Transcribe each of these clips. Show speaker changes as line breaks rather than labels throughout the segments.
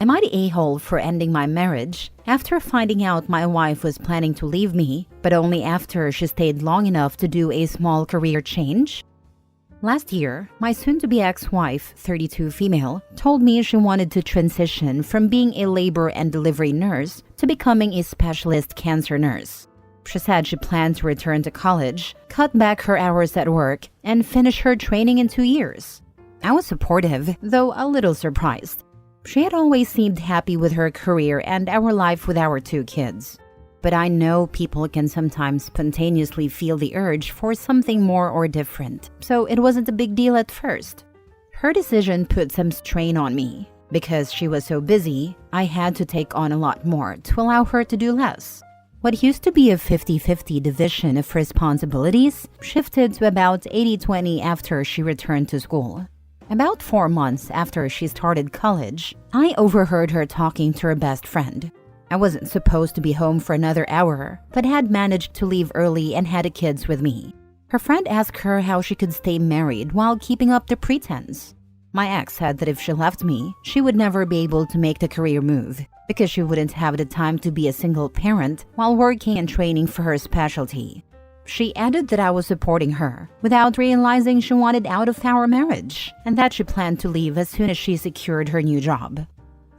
Am I the a-hole for ending my marriage after finding out my wife was planning to leave me, but only after she stayed long enough to do a small career change? Last year, my soon-to-be ex-wife, 32 female, told me she wanted to transition from being a labor and delivery nurse to becoming a specialist cancer nurse. She said she planned to return to college, cut back her hours at work, and finish her training in 2 years. I was supportive, though a little surprised. She had always seemed happy with her career and our life with our 2 kids. But I know people can sometimes spontaneously feel the urge for something more or different, so it wasn't a big deal at first. Her decision put some strain on me. Because she was so busy, I had to take on a lot more to allow her to do less. What used to be a 50-50 division of responsibilities shifted to about 80-20 after she returned to school. About 4 months after she started college, I overheard her talking to her best friend. I wasn't supposed to be home for another hour, but had managed to leave early and had the kids with me. Her friend asked her how she could stay married while keeping up the pretense. My ex said that if she left me, she would never be able to make the career move because she wouldn't have the time to be a single parent while working and training for her specialty. She added that I was supporting her without realizing she wanted out of our marriage and that she planned to leave as soon as she secured her new job.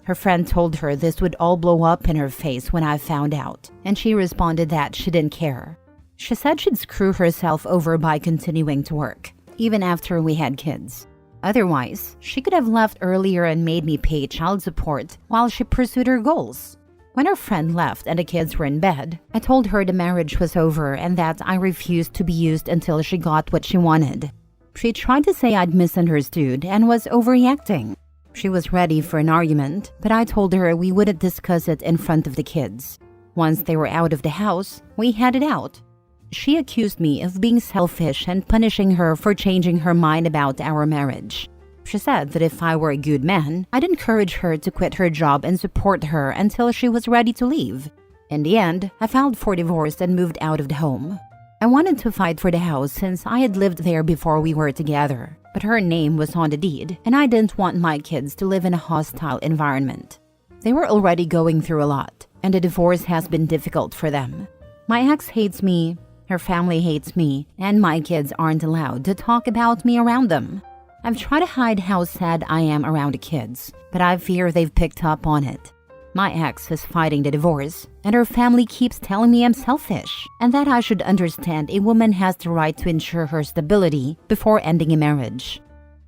Her friend told her this would all blow up in her face when I found out, and she responded that she didn't care. She said she'd screw herself over by continuing to work, even after we had kids. Otherwise, she could have left earlier and made me pay child support while she pursued her goals. When her friend left and the kids were in bed, I told her the marriage was over and that I refused to be used until she got what she wanted. She tried to say I'd misunderstood and was overreacting. She was ready for an argument, but I told her we wouldn't discuss it in front of the kids. Once they were out of the house, we had it out. She accused me of being selfish and punishing her for changing her mind about our marriage. She said that if I were a good man, I'd encourage her to quit her job and support her until she was ready to leave. In the end, I filed for divorce and moved out of the home. I wanted to fight for the house since I had lived there before we were together, but her name was on the deed, and I didn't want my kids to live in a hostile environment. They were already going through a lot, and the divorce has been difficult for them. My ex hates me, her family hates me, and my kids aren't allowed to talk about me around them. I've tried to hide how sad I am around the kids, but I fear they've picked up on it. My ex is fighting the divorce, and her family keeps telling me I'm selfish, and that I should understand a woman has the right to ensure her stability before ending a marriage.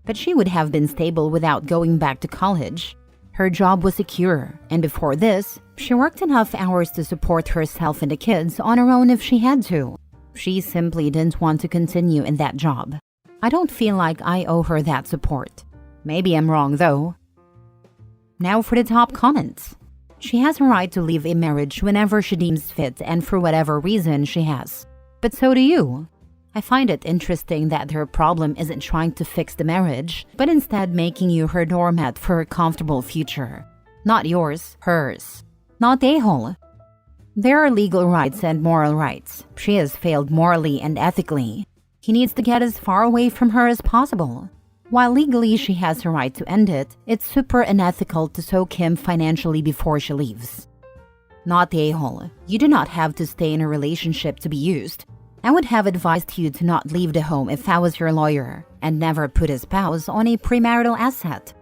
But she would have been stable without going back to college. Her job was secure, and before this, she worked enough hours to support herself and the kids on her own if she had to. She simply didn't want to continue in that job. I don't feel like I owe her that support. Maybe I'm wrong though. Now for the top comments. She has a right to leave a marriage whenever she deems fit and for whatever reason she has. But so do you. I find it interesting that her problem isn't trying to fix the marriage, but instead making you her doormat for her comfortable future. Not yours, hers. Not a-hole. There are legal rights and moral rights. She has failed morally and ethically. He needs to get as far away from her as possible. While legally she has a right to end it, it's super unethical to soak him financially before she leaves. Not the a-hole. You do not have to stay in a relationship to be used. I would have advised you to not leave the home if I was your lawyer, and never put a spouse on a premarital asset.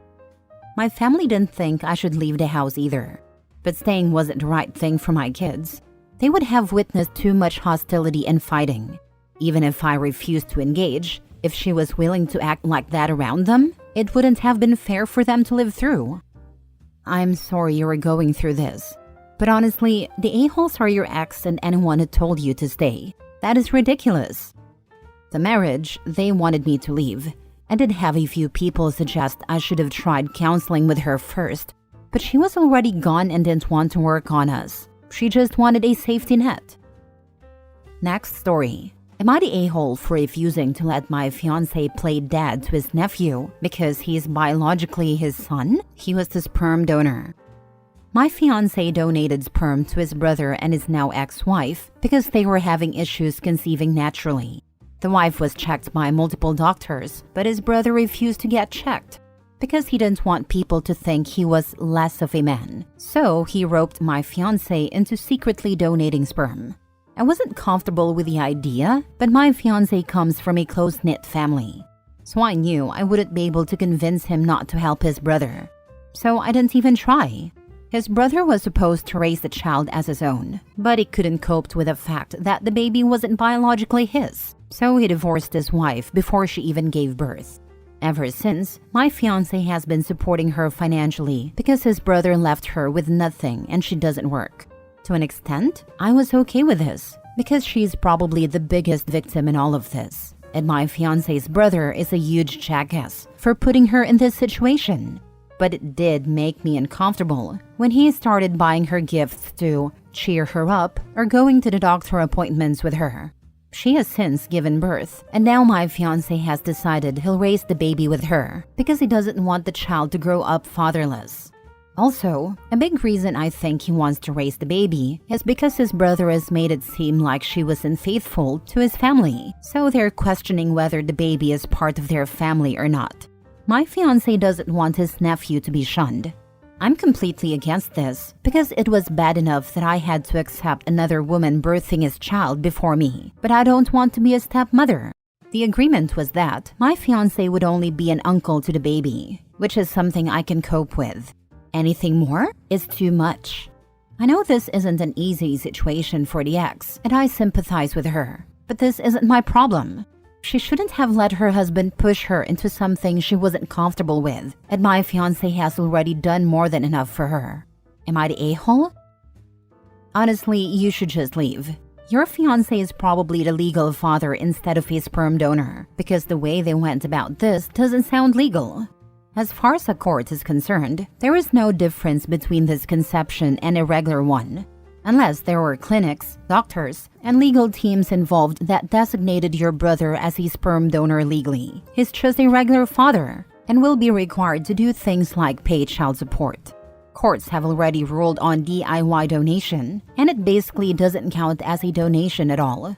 My family didn't think I should leave the house either, but staying wasn't the right thing for my kids. They would have witnessed too much hostility and fighting. Even if I refused to engage, if she was willing to act like that around them, it wouldn't have been fair for them to live through. I'm sorry you were going through this, but honestly, the a-holes are your ex and anyone who told you to stay. That is ridiculous. The marriage, they wanted me to leave. I did have a few people suggest I should have tried counseling with her first, but she was already gone and didn't want to work on us. She just wanted a safety net. Next story. Am I the a-hole for refusing to let my fiancé play dad to his nephew because he's biologically his son? He was the sperm donor. My fiancé donated sperm to his brother and his now ex-wife because they were having issues conceiving naturally. The wife was checked by multiple doctors, but his brother refused to get checked. because he didn't want people to think he was less of a man. So he roped my fiancé into secretly donating sperm. I wasn't comfortable with the idea, but my fiancé comes from a close-knit family. So I knew I wouldn't be able to convince him not to help his brother. So I didn't even try. His brother was supposed to raise the child as his own, but he couldn't cope with the fact that the baby wasn't biologically his. So he divorced his wife before she even gave birth. Ever since, my fiancé has been supporting her financially because his brother left her with nothing and she doesn't work. To an extent, I was okay with this because she's probably the biggest victim in all of this. And my fiancé's brother is a huge jackass for putting her in this situation. But it did make me uncomfortable when he started buying her gifts to cheer her up or going to the doctor appointments with her. She has since given birth, and now my fiancé has decided he'll raise the baby with her because he doesn't want the child to grow up fatherless. Also, a big reason I think he wants to raise the baby is because his brother has made it seem like she was unfaithful to his family, so they're questioning whether the baby is part of their family or not. My fiancé doesn't want his nephew to be shunned. I'm completely against this because it was bad enough that I had to accept another woman birthing his child before me, but I don't want to be a stepmother. The agreement was that my fiancé would only be an uncle to the baby, which is something I can cope with. Anything more is too much. I know this isn't an easy situation for the ex, and I sympathize with her, but this isn't my problem. She shouldn't have let her husband push her into something she wasn't comfortable with, and my fiancé has already done more than enough for her. Am I the a-hole? Honestly, you should just leave. Your fiancé is probably the legal father instead of a sperm donor, because the way they went about this doesn't sound legal. As far as a court is concerned, there is no difference between this conception and a regular one. Unless there were clinics, doctors, and legal teams involved that designated your brother as a sperm donor legally. He's just a regular father and will be required to do things like pay child support. Courts have already ruled on DIY donation, and it basically doesn't count as a donation at all.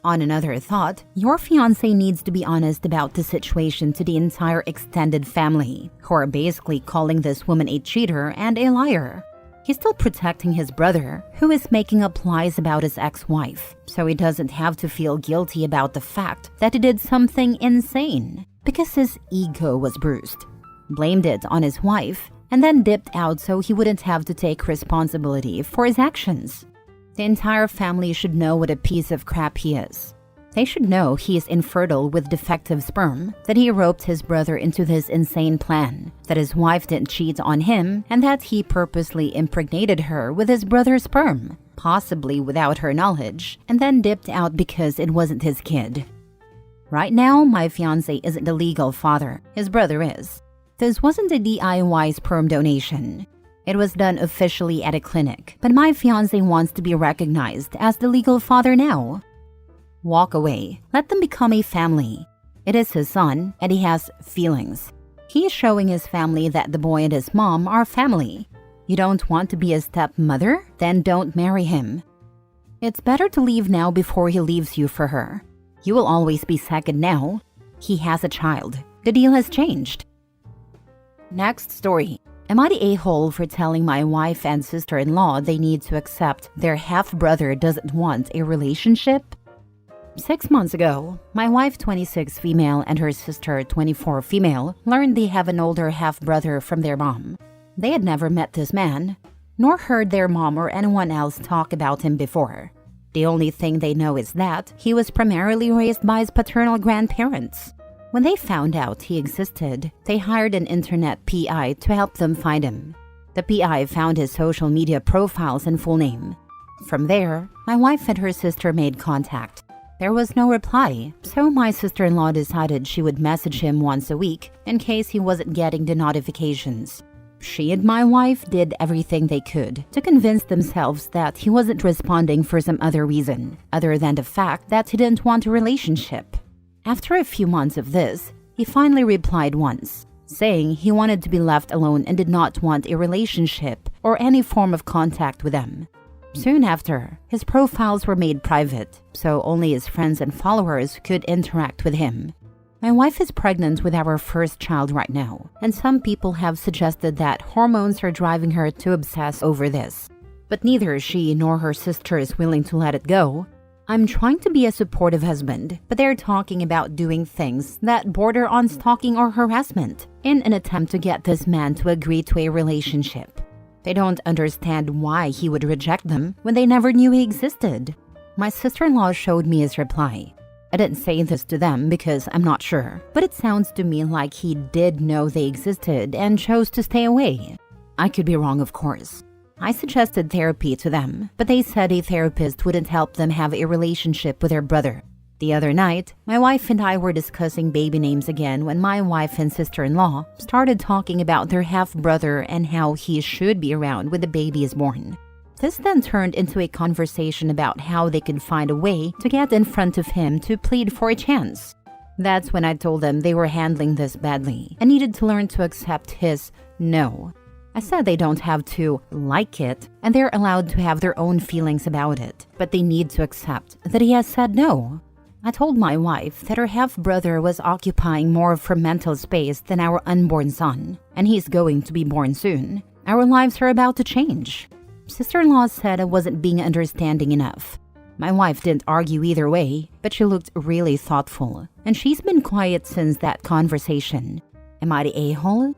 On another thought, your fiancé needs to be honest about the situation to the entire extended family, who are basically calling this woman a cheater and a liar. He's still protecting his brother, who is making up lies about his ex-wife, so he doesn't have to feel guilty about the fact that he did something insane, because his ego was bruised. Blamed it on his wife, and then dipped out so he wouldn't have to take responsibility for his actions. The entire family should know what a piece of crap he is. They should know he is infertile with defective sperm, that he roped his brother into this insane plan, that his wife didn't cheat on him, and that he purposely impregnated her with his brother's sperm, possibly without her knowledge, and then dipped out because it wasn't his kid. Right now, my fiancé isn't the legal father, his brother is. This wasn't a DIY sperm donation. It was done officially at a clinic, but my fiancé wants to be recognized as the legal father now. Walk away. Let them become a family. It is his son, and he has feelings. He is showing his family that the boy and his mom are family. You don't want to be a stepmother? Then don't marry him. It's better to leave now before he leaves you for her. You will always be second now. He has a child. The deal has changed. Next story. Am I the a-hole for telling my wife and sister-in-law they need to accept their half-brother doesn't want a relationship? 6 months ago, my wife, 26 female, and her sister, 24 female, learned they have an older half-brother from their mom. They had never met this man, nor heard their mom or anyone else talk about him before. The only thing they know is that he was primarily raised by his paternal grandparents. When they found out he existed, they hired an internet PI to help them find him. The PI found his social media profiles and full name. From there, my wife and her sister made contact. There was no reply, so my sister-in-law decided she would message him once a week in case he wasn't getting the notifications. She and my wife did everything they could to convince themselves that he wasn't responding for some other reason, other than the fact that he didn't want a relationship. After a few months of this, he finally replied once, saying he wanted to be left alone and did not want a relationship or any form of contact with them. Soon after, his profiles were made private, so only his friends and followers could interact with him. My wife is pregnant with our first child right now, and some people have suggested that hormones are driving her to obsess over this. But neither she nor her sister is willing to let it go. I'm trying to be a supportive husband, but they're talking about doing things that border on stalking or harassment in an attempt to get this man to agree to a relationship. They don't understand why he would reject them when they never knew he existed. My sister-in-law showed me his reply. I didn't say this to them because I'm not sure, but it sounds to me like he did know they existed and chose to stay away. I could be wrong, of course. I suggested therapy to them, but they said a therapist wouldn't help them have a relationship with their brother. The other night, my wife and I were discussing baby names again when my wife and sister-in-law started talking about their half-brother and how he should be around when the baby is born. This then turned into a conversation about how they could find a way to get in front of him to plead for a chance. That's when I told them they were handling this badly and needed to learn to accept his no. I said they don't have to like it, and they're allowed to have their own feelings about it, but they need to accept that he has said no. I told my wife that her half-brother was occupying more of her mental space than our unborn son, and he's going to be born soon. Our lives are about to change. Sister-in-law said I wasn't being understanding enough. My wife didn't argue either way, but she looked really thoughtful, and she's been quiet since that conversation. Am I the a-hole?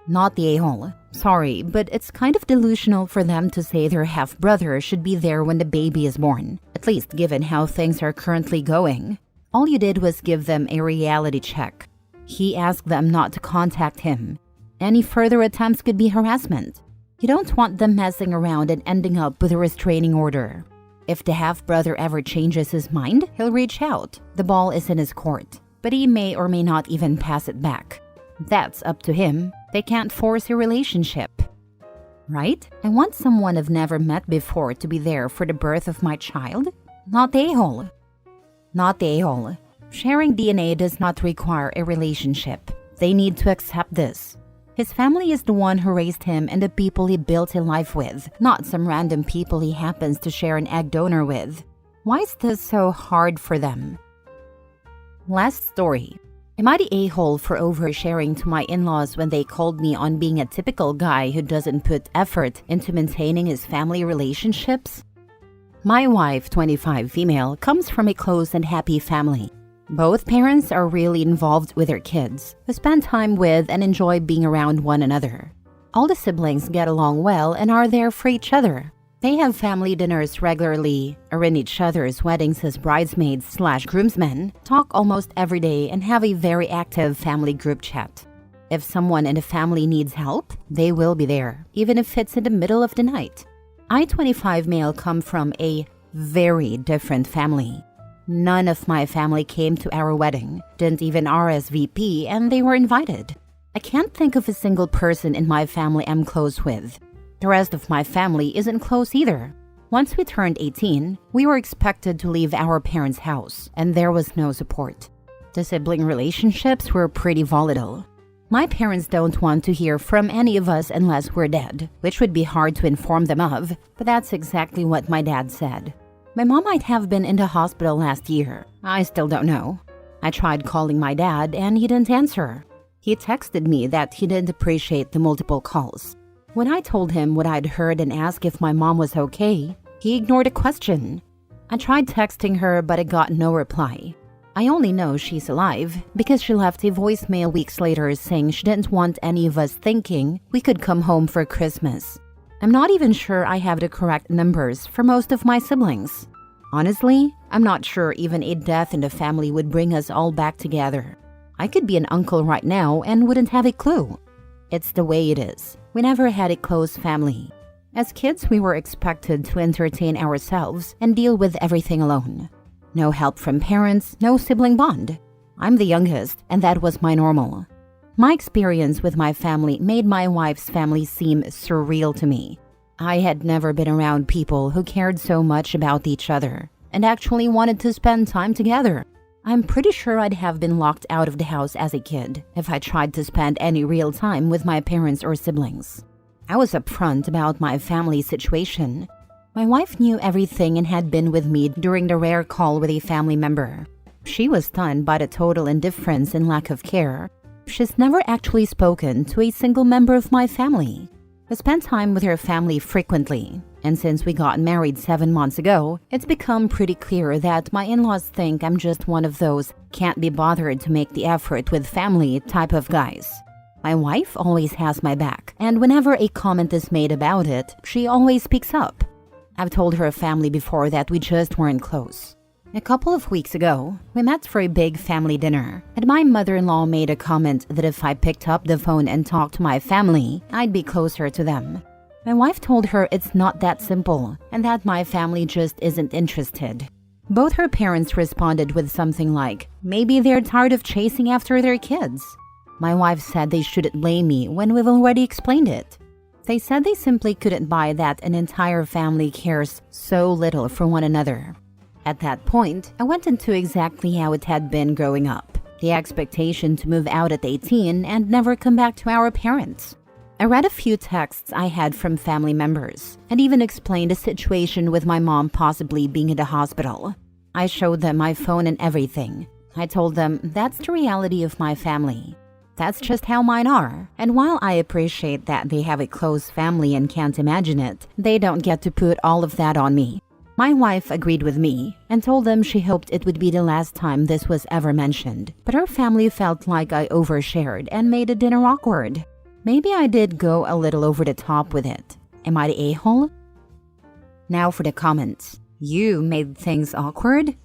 Not the a-hole. Sorry, but it's kind of delusional for them to say their half-brother should be there when the baby is born, at least given how things are currently going. All you did was give them a reality check. He asked them not to contact him. Any further attempts could be harassment. You don't want them messing around and ending up with a restraining order. If the half-brother ever changes his mind, he'll reach out. The ball is in his court, but he may or may not even pass it back. That's up to him. They can't force a relationship. Right? I want someone I've never met before to be there for the birth of my child. Not the a-hole. Not the a-hole. Sharing DNA does not require a relationship. They need to accept this. His family is the one who raised him and the people he built a life with, not some random people he happens to share an egg donor with. Why is this so hard for them? Last story. Am I the a-hole for oversharing to my in-laws when they called me on being a typical guy who doesn't put effort into maintaining his family relationships? My wife, 25 female, comes from a close and happy family. Both parents are really involved with their kids, who spend time with and enjoy being around one another. All the siblings get along well and are there for each other. They have family dinners regularly, are in each other's weddings as bridesmaids/groomsmen, talk almost every day, and have a very active family group chat. If someone in the family needs help, they will be there, even if it's in the middle of the night. I, 25 male, come from a very different family. None of my family came to our wedding, didn't even RSVP, and they were invited. I can't think of a single person in my family I'm close with. The rest of my family isn't close either. Once we turned 18, we were expected to leave our parents' house, and there was no support. The sibling relationships were pretty volatile. My parents don't want to hear from any of us unless we're dead, which would be hard to inform them of, but that's exactly what my dad said. My mom might have been in the hospital last year. I still don't know. I tried calling my dad, and he didn't answer. He texted me that he didn't appreciate the multiple calls. When I told him what I'd heard and asked if my mom was okay, he ignored the question. I tried texting her, but I got no reply. I only know she's alive because she left a voicemail weeks later saying she didn't want any of us thinking we could come home for Christmas. I'm not even sure I have the correct numbers for most of my siblings. Honestly, I'm not sure even a death in the family would bring us all back together. I could be an uncle right now and wouldn't have a clue. It's the way it is. We never had a close family. As kids, we were expected to entertain ourselves and deal with everything alone. No help from parents, no sibling bond. I'm the youngest, and that was my normal. My experience with my family made my wife's family seem surreal to me. I had never been around people who cared so much about each other and actually wanted to spend time together. I'm pretty sure I'd have been locked out of the house as a kid if I tried to spend any real time with my parents or siblings. I was upfront about my family situation. My wife knew everything and had been with me during the rare call with a family member. She was stunned by the total indifference and lack of care. She's never actually spoken to a single member of my family. I spend time with her family frequently, and since we got married 7 months ago, it's become pretty clear that my in-laws think I'm just one of those can't be bothered to make the effort with family type of guys. My wife always has my back, and whenever a comment is made about it, she always speaks up. I've told her family before that we just weren't close. A couple of weeks ago, we met for a big family dinner, and my mother-in-law made a comment that if I picked up the phone and talked to my family, I'd be closer to them. My wife told her it's not that simple, and that my family just isn't interested. Both her parents responded with something like, maybe they're tired of chasing after their kids. My wife said they shouldn't blame me when we've already explained it. They said they simply couldn't buy that an entire family cares so little for one another. At that point, I went into exactly how it had been growing up. The expectation to move out at 18 and never come back to our parents. I read a few texts I had from family members and even explained a situation with my mom possibly being in the hospital. I showed them my phone and everything. I told them that's the reality of my family. That's just how mine are. And while I appreciate that they have a close family and can't imagine it, they don't get to put all of that on me. My wife agreed with me and told them she hoped it would be the last time this was ever mentioned. But her family felt like I overshared and made the dinner awkward. Maybe I did go a little over the top with it. Am I the a-hole? Now for the comments. You made things awkward?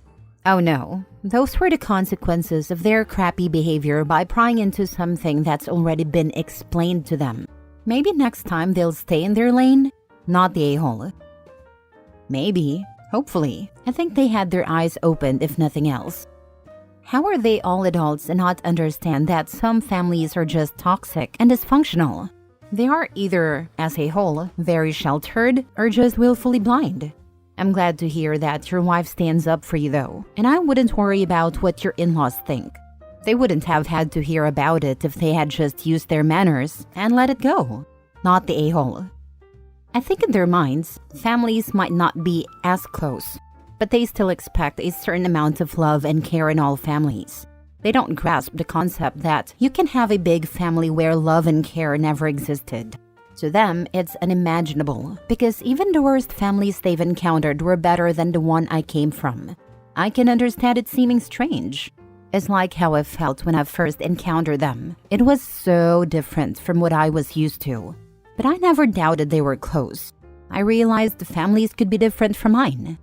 Oh no, those were the consequences of their crappy behavior by prying into something that's already been explained to them. Maybe next time they'll stay in their lane? Not the a-hole. Maybe, hopefully. I think they had their eyes opened if nothing else. How are they all adults and not understand that some families are just toxic and dysfunctional? They are either, as a whole, very sheltered or just willfully blind. I'm glad to hear that your wife stands up for you though, and I wouldn't worry about what your in-laws think. They wouldn't have had to hear about it if they had just used their manners and let it go. Not the a-hole. I think in their minds, families might not be as close, but they still expect a certain amount of love and care in all families. They don't grasp the concept that you can have a big family where love and care never existed. To them, it's unimaginable because even the worst families they've encountered were better than the one I came from. I can understand it seeming strange. It's like how I felt when I first encountered them. It was so different from what I was used to. But I never doubted they were close. I realized the families could be different from mine.